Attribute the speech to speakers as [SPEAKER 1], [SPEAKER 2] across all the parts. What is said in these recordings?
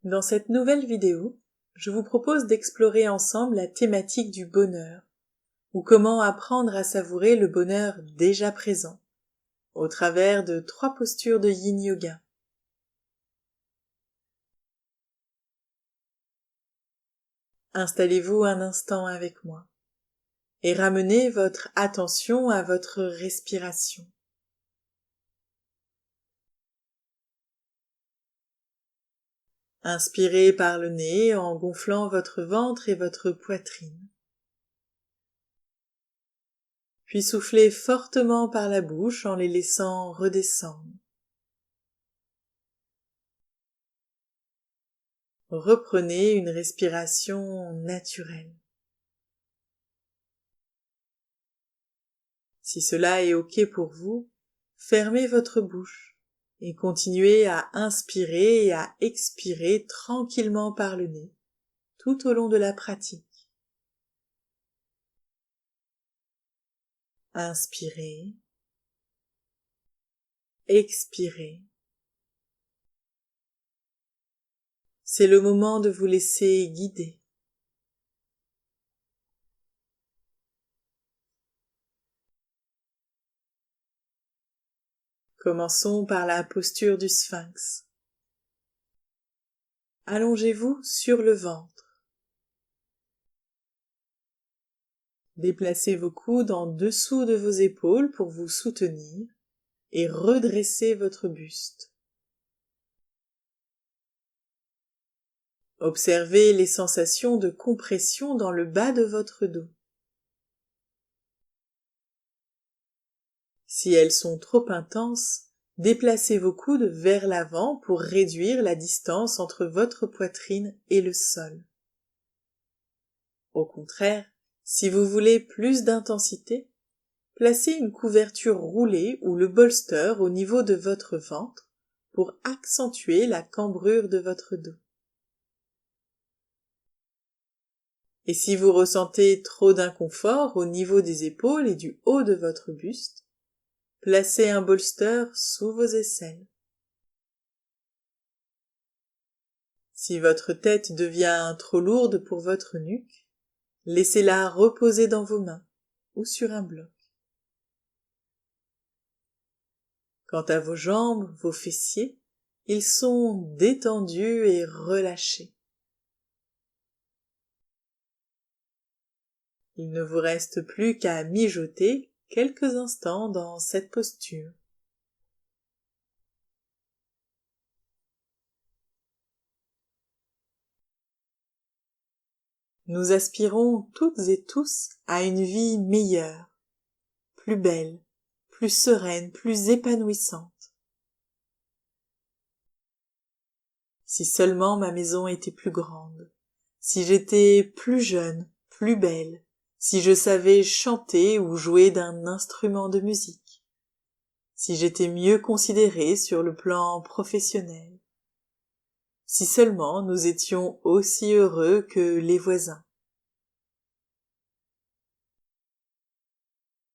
[SPEAKER 1] Dans cette nouvelle vidéo, je vous propose d'explorer ensemble la thématique du bonheur, ou comment apprendre à savourer le bonheur déjà présent, au travers de 3 postures de Yin Yoga. Installez-vous un instant avec moi et ramenez votre attention à votre respiration. Inspirez par le nez en gonflant votre ventre et votre poitrine. Puis soufflez fortement par la bouche en les laissant redescendre. Reprenez une respiration naturelle. Si cela est OK pour vous, fermez votre bouche et continuez à inspirer et à expirer tranquillement par le nez, tout au long de la pratique. Inspirez, expirez. C'est le moment de vous laisser guider. Commençons par la posture du sphinx. Allongez-vous sur le ventre. Déplacez vos coudes en dessous de vos épaules pour vous soutenir et redressez votre buste. Observez les sensations de compression dans le bas de votre dos. Si elles sont trop intenses, déplacez vos coudes vers l'avant pour réduire la distance entre votre poitrine et le sol. Au contraire, si vous voulez plus d'intensité, placez une couverture roulée ou le bolster au niveau de votre ventre pour accentuer la cambrure de votre dos. Et si vous ressentez trop d'inconfort au niveau des épaules et du haut de votre buste, placez un bolster sous vos aisselles. Si votre tête devient trop lourde pour votre nuque, laissez-la reposer dans vos mains ou sur un bloc. Quant à vos jambes, vos fessiers, ils sont détendus et relâchés. Il ne vous reste plus qu'à mijoter quelques instants dans cette posture. Nous aspirons toutes et tous à une vie meilleure, plus belle, plus sereine, plus épanouissante. Si seulement ma maison était plus grande, si j'étais plus jeune, plus belle, si je savais chanter ou jouer d'un instrument de musique, si j'étais mieux considérée sur le plan professionnel, si seulement nous étions aussi heureux que les voisins.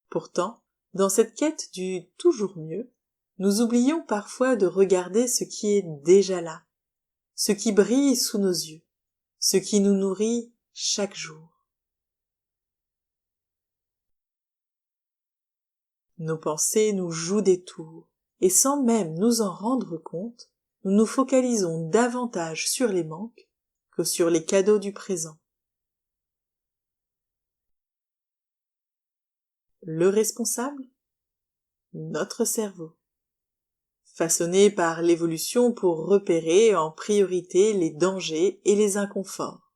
[SPEAKER 1] Pourtant, dans cette quête du toujours mieux, nous oublions parfois de regarder ce qui est déjà là, ce qui brille sous nos yeux, ce qui nous nourrit chaque jour. Nos pensées nous jouent des tours, et sans même nous en rendre compte, nous nous focalisons davantage sur les manques que sur les cadeaux du présent. Le responsable ? Notre cerveau, façonné par l'évolution pour repérer en priorité les dangers et les inconforts.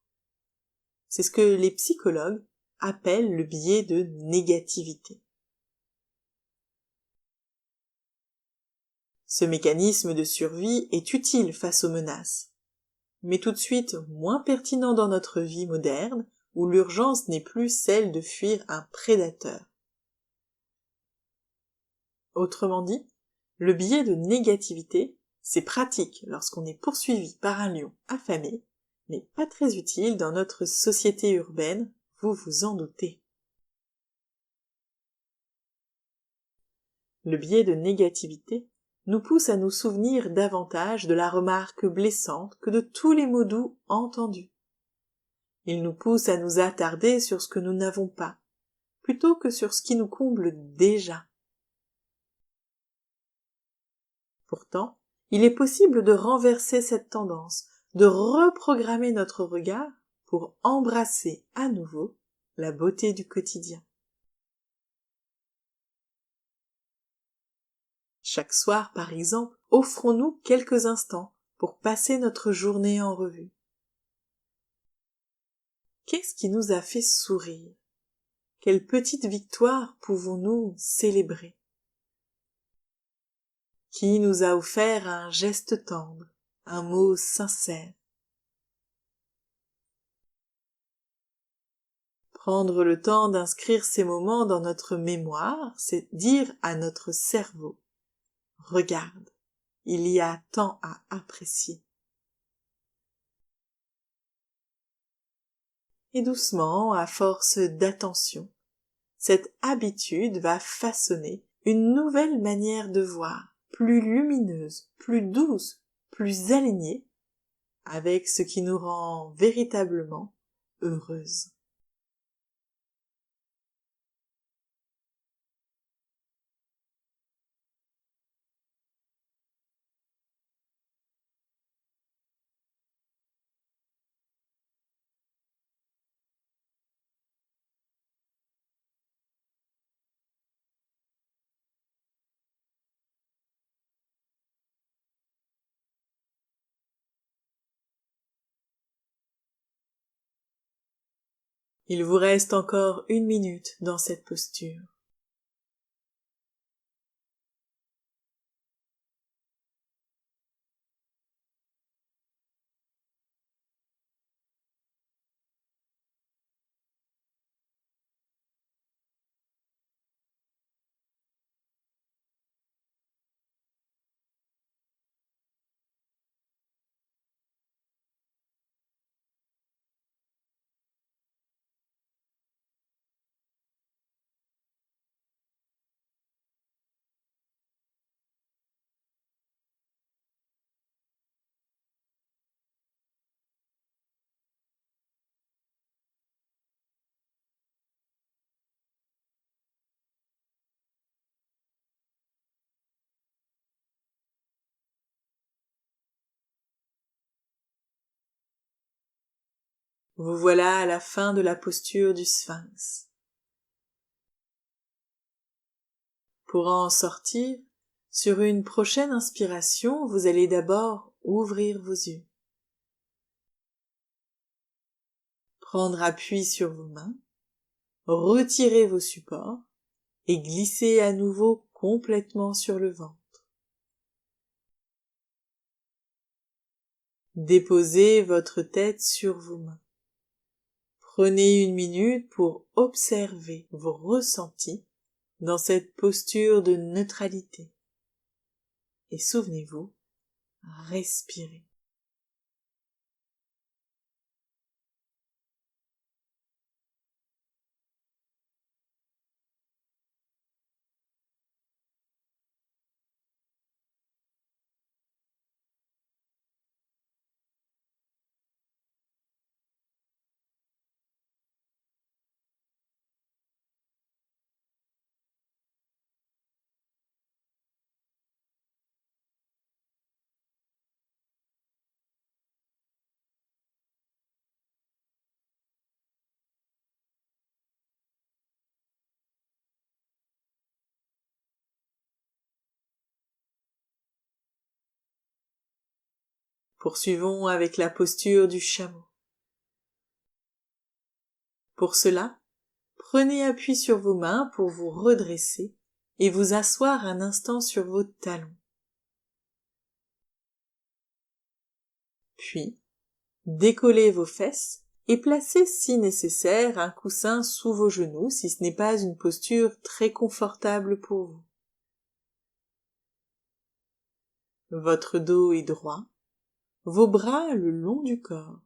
[SPEAKER 1] C'est ce que les psychologues appellent le biais de négativité. Ce mécanisme de survie est utile face aux menaces, mais tout de suite moins pertinent dans notre vie moderne où l'urgence n'est plus celle de fuir un prédateur. Autrement dit, le biais de négativité, c'est pratique lorsqu'on est poursuivi par un lion affamé, mais pas très utile dans notre société urbaine, vous vous en doutez. Le biais de négativité nous pousse à nous souvenir davantage de la remarque blessante que de tous les mots doux entendus. Il nous pousse à nous attarder sur ce que nous n'avons pas, plutôt que sur ce qui nous comble déjà. Pourtant, il est possible de renverser cette tendance, de reprogrammer notre regard pour embrasser à nouveau la beauté du quotidien. Chaque soir, par exemple, offrons-nous quelques instants pour passer notre journée en revue. Qu'est-ce qui nous a fait sourire? Quelle petite victoire pouvons-nous célébrer? Qui nous a offert un geste tendre, un mot sincère? Prendre le temps d'inscrire ces moments dans notre mémoire, c'est dire à notre cerveau: regarde, il y a tant à apprécier. Et doucement, à force d'attention, cette habitude va façonner une nouvelle manière de voir, plus lumineuse, plus douce, plus alignée avec ce qui nous rend véritablement heureuses. Il vous reste encore 1 minute dans cette posture. Vous voilà à la fin de la posture du sphinx. Pour en sortir, sur une prochaine inspiration, vous allez d'abord ouvrir vos yeux. Prendre appui sur vos mains, retirer vos supports et glisser à nouveau complètement sur le ventre. Déposez votre tête sur vos mains. Prenez 1 minute pour observer vos ressentis dans cette posture de neutralité. Et souvenez-vous, respirez. Poursuivons avec la posture du chameau. Pour cela, prenez appui sur vos mains pour vous redresser et vous asseoir un instant sur vos talons. Puis, décollez vos fesses et placez si nécessaire un coussin sous vos genoux si ce n'est pas une posture très confortable pour vous. Votre dos est droit, vos bras le long du corps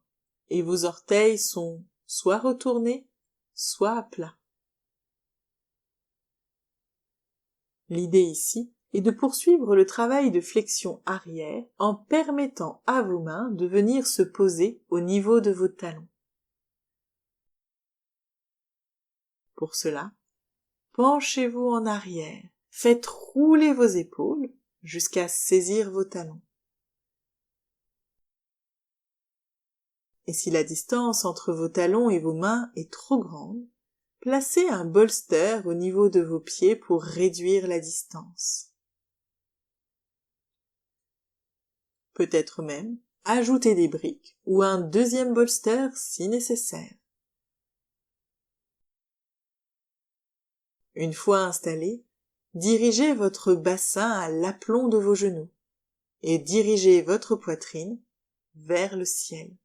[SPEAKER 1] et vos orteils sont soit retournés, soit à plat. L'idée ici et de poursuivre le travail de flexion arrière en permettant à vos mains de venir se poser au niveau de vos talons. Pour cela, penchez-vous en arrière, faites rouler vos épaules jusqu'à saisir vos talons. Et si la distance entre vos talons et vos mains est trop grande, placez un bolster au niveau de vos pieds pour réduire la distance. Peut-être même ajouter des briques ou un deuxième bolster si nécessaire. Une fois installé, dirigez votre bassin à l'aplomb de vos genoux et dirigez votre poitrine vers le ciel.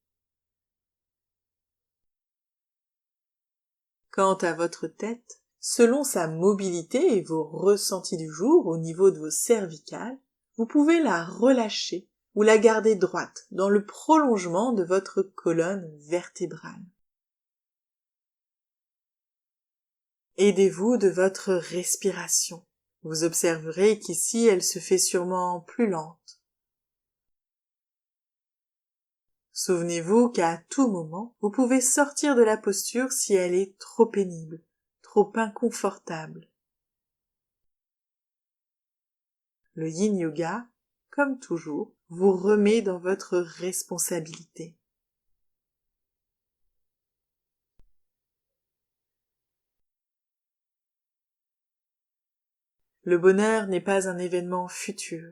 [SPEAKER 1] Quant à votre tête, selon sa mobilité et vos ressentis du jour au niveau de vos cervicales, vous pouvez la relâcher ou la garder droite dans le prolongement de votre colonne vertébrale. Aidez-vous de votre respiration. Vous observerez qu'ici elle se fait sûrement plus lente. Souvenez-vous qu'à tout moment, vous pouvez sortir de la posture si elle est trop pénible, trop inconfortable. Le yin yoga, comme toujours, vous remet dans votre responsabilité. Le bonheur n'est pas un événement futur,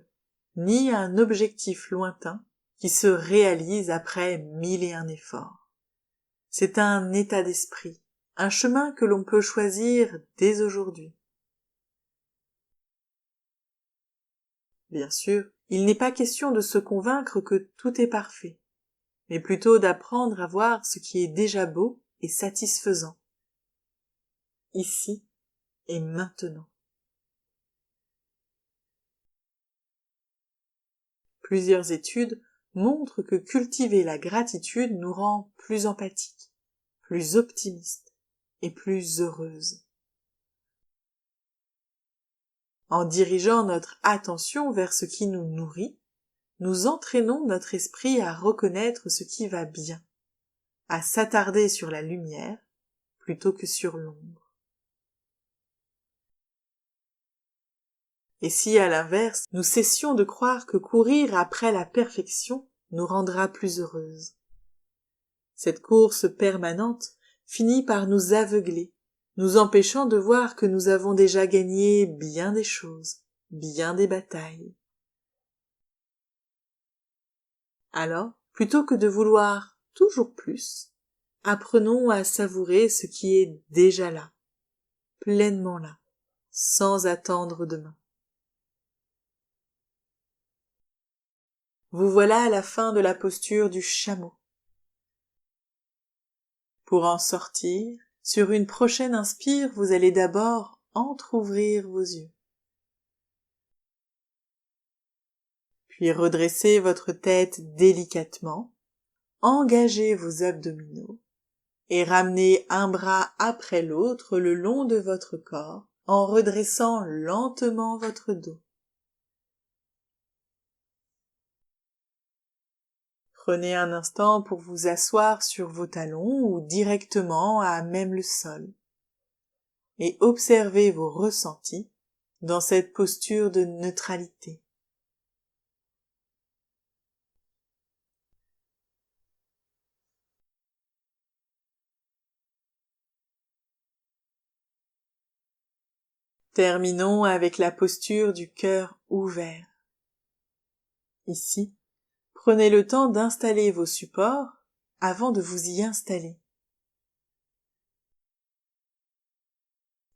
[SPEAKER 1] ni un objectif lointain qui se réalise après 1001 efforts. C'est un état d'esprit, un chemin que l'on peut choisir dès aujourd'hui. Bien sûr, il n'est pas question de se convaincre que tout est parfait, mais plutôt d'apprendre à voir ce qui est déjà beau et satisfaisant, ici et maintenant. Plusieurs études montrent que cultiver la gratitude nous rend plus empathiques, plus optimistes et plus heureuses. En dirigeant notre attention vers ce qui nous nourrit, nous entraînons notre esprit à reconnaître ce qui va bien, à s'attarder sur la lumière plutôt que sur l'ombre. Et si, à l'inverse, nous cessions de croire que courir après la perfection nous rendra plus heureuses? Cette course permanente finit par nous aveugler, nous empêchant de voir que nous avons déjà gagné bien des choses, bien des batailles. Alors, plutôt que de vouloir toujours plus, apprenons à savourer ce qui est déjà là, pleinement là, sans attendre demain. Vous voilà à la fin de la posture du chameau. Pour en sortir, sur une prochaine inspire, vous allez d'abord entr'ouvrir vos yeux. Puis redressez votre tête délicatement, engagez vos abdominaux et ramenez un bras après l'autre le long de votre corps en redressant lentement votre dos. Prenez un instant pour vous asseoir sur vos talons ou directement à même le sol et observez vos ressentis dans cette posture de neutralité. Terminons avec la posture du cœur ouvert. Ici, prenez le temps d'installer vos supports avant de vous y installer.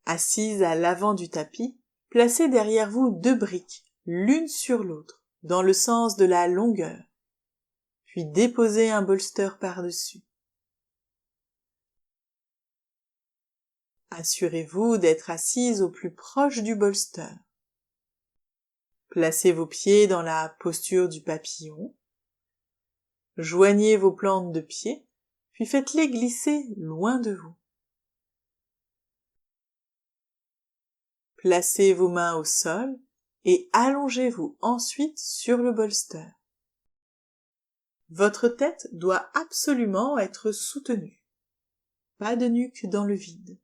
[SPEAKER 1] Assise à l'avant du tapis, placez derrière vous 2 briques, l'une sur l'autre, dans le sens de la longueur, puis déposez un bolster par-dessus. Assurez-vous d'être assise au plus proche du bolster. Placez vos pieds dans la posture du papillon. Joignez vos plantes de pied, puis faites-les glisser loin de vous. Placez vos mains au sol et allongez-vous ensuite sur le bolster. Votre tête doit absolument être soutenue. Pas de nuque dans le vide.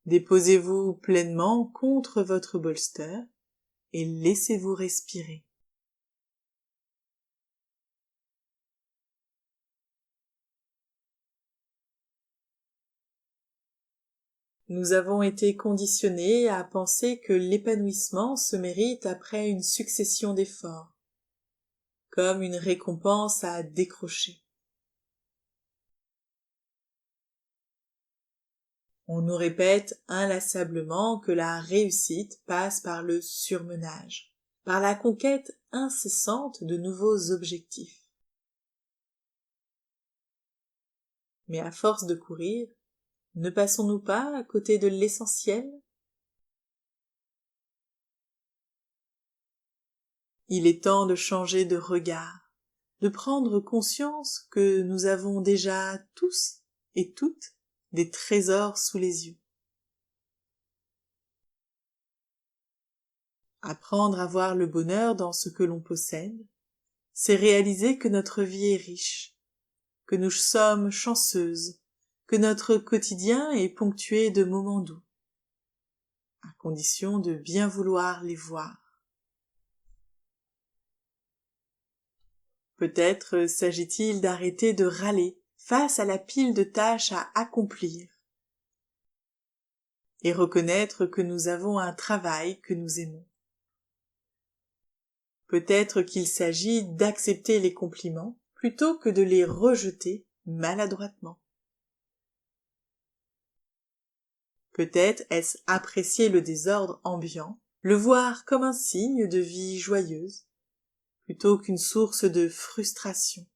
[SPEAKER 1] Déposez-vous pleinement contre votre bolster et laissez-vous respirer. Nous avons été conditionnés à penser que l'épanouissement se mérite après une succession d'efforts, comme une récompense à décrocher. On nous répète inlassablement que la réussite passe par le surmenage, par la conquête incessante de nouveaux objectifs. Mais à force de courir, ne passons-nous pas à côté de l'essentiel? Il est temps de changer de regard, de prendre conscience que nous avons déjà tous et toutes des trésors sous les yeux. Apprendre à voir le bonheur dans ce que l'on possède, c'est réaliser que notre vie est riche, que nous sommes chanceuses, que notre quotidien est ponctué de moments doux, à condition de bien vouloir les voir. Peut-être s'agit-il d'arrêter de râler face à la pile de tâches à accomplir et reconnaître que nous avons un travail que nous aimons. Peut-être qu'il s'agit d'accepter les compliments plutôt que de les rejeter maladroitement. Peut-être est-ce apprécier le désordre ambiant, le voir comme un signe de vie joyeuse, plutôt qu'une source de frustration.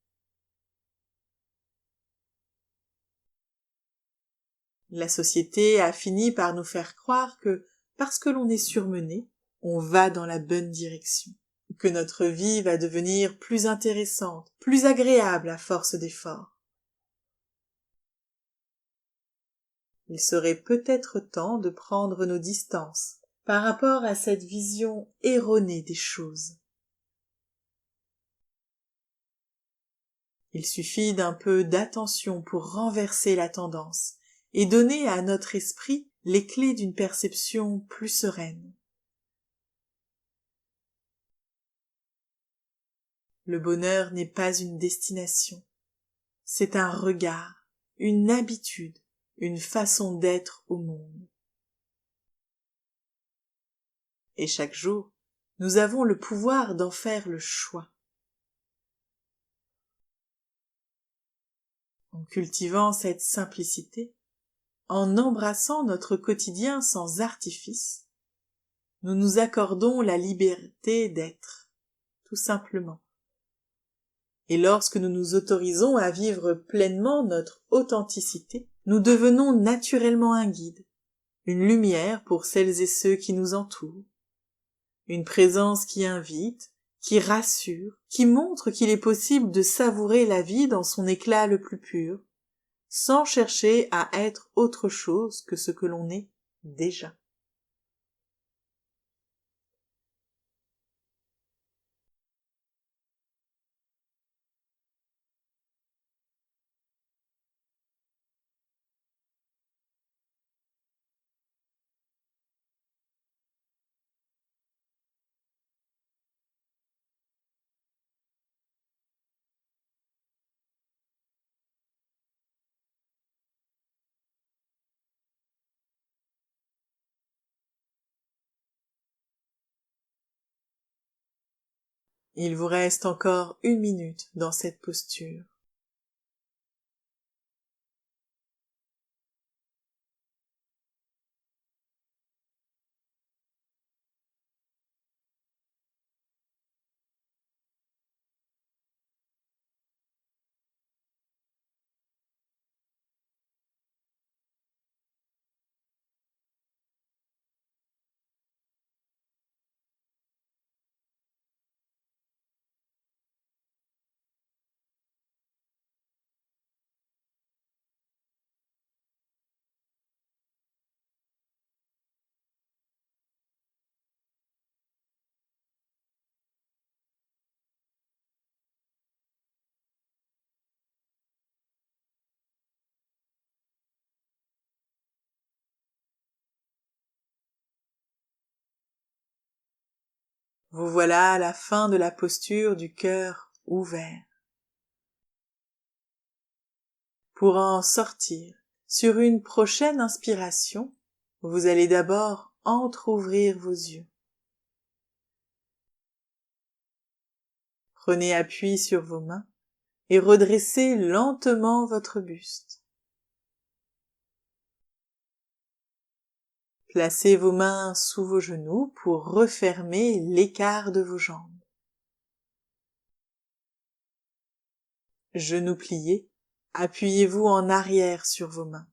[SPEAKER 1] La société a fini par nous faire croire que, parce que l'on est surmené, on va dans la bonne direction, que notre vie va devenir plus intéressante, plus agréable à force d'efforts. Il serait peut-être temps de prendre nos distances par rapport à cette vision erronée des choses. Il suffit d'un peu d'attention pour renverser la tendance et donner à notre esprit les clés d'une perception plus sereine. Le bonheur n'est pas une destination, c'est un regard, une habitude, une façon d'être au monde. Et chaque jour, nous avons le pouvoir d'en faire le choix. En cultivant cette simplicité, en embrassant notre quotidien sans artifice, nous nous accordons la liberté d'être, tout simplement. Et lorsque nous nous autorisons à vivre pleinement notre authenticité, nous devenons naturellement un guide, une lumière pour celles et ceux qui nous entourent, une présence qui invite, qui rassure, qui montre qu'il est possible de savourer la vie dans son éclat le plus pur, sans chercher à être autre chose que ce que l'on est déjà. Il vous reste encore 1 minute dans cette posture. Vous voilà à la fin de la posture du cœur ouvert. Pour en sortir, sur une prochaine inspiration, vous allez d'abord entr'ouvrir vos yeux. Prenez appui sur vos mains et redressez lentement votre buste. Placez vos mains sous vos genoux pour refermer l'écart de vos jambes. Genoux pliés, appuyez-vous en arrière sur vos mains,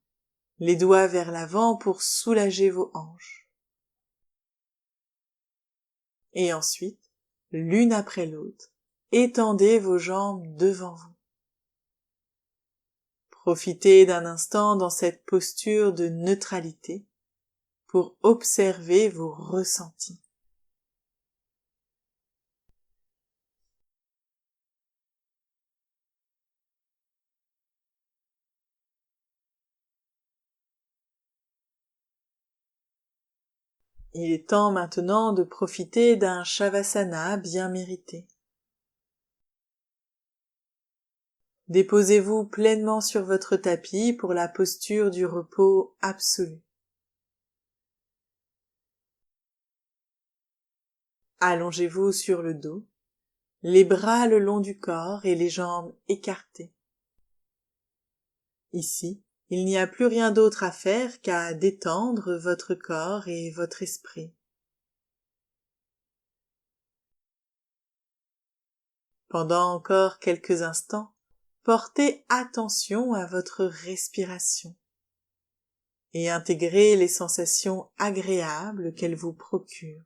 [SPEAKER 1] les doigts vers l'avant pour soulager vos hanches. Et ensuite, l'une après l'autre, étendez vos jambes devant vous. Profitez d'un instant dans cette posture de neutralité pour observer vos ressentis. Il est temps maintenant de profiter d'un Shavasana bien mérité. Déposez-vous pleinement sur votre tapis pour la posture du repos absolu. Allongez-vous sur le dos, les bras le long du corps et les jambes écartées. Ici, il n'y a plus rien d'autre à faire qu'à détendre votre corps et votre esprit. Pendant encore quelques instants, portez attention à votre respiration et intégrez les sensations agréables qu'elle vous procure.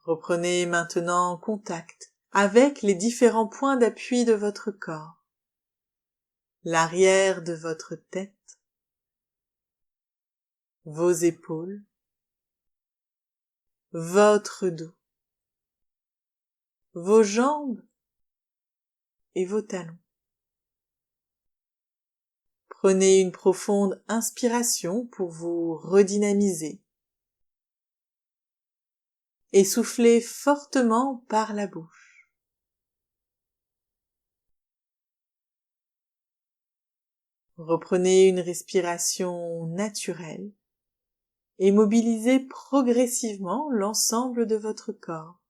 [SPEAKER 1] Reprenez maintenant contact avec les différents points d'appui de votre corps, l'arrière de votre tête, vos épaules, votre dos, vos jambes et vos talons. Prenez une profonde inspiration pour vous redynamiser et soufflez fortement par la bouche. Reprenez une respiration naturelle et mobilisez progressivement l'ensemble de votre corps.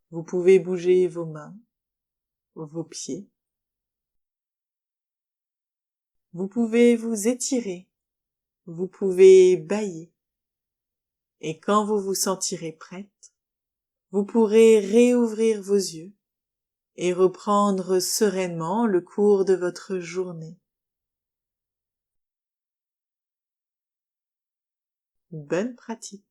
[SPEAKER 1] Vous pouvez bouger vos mains, vos pieds. Vous pouvez vous étirer, vous pouvez bâiller. Et quand vous vous sentirez prête, vous pourrez réouvrir vos yeux et reprendre sereinement le cours de votre journée. Bonne pratique.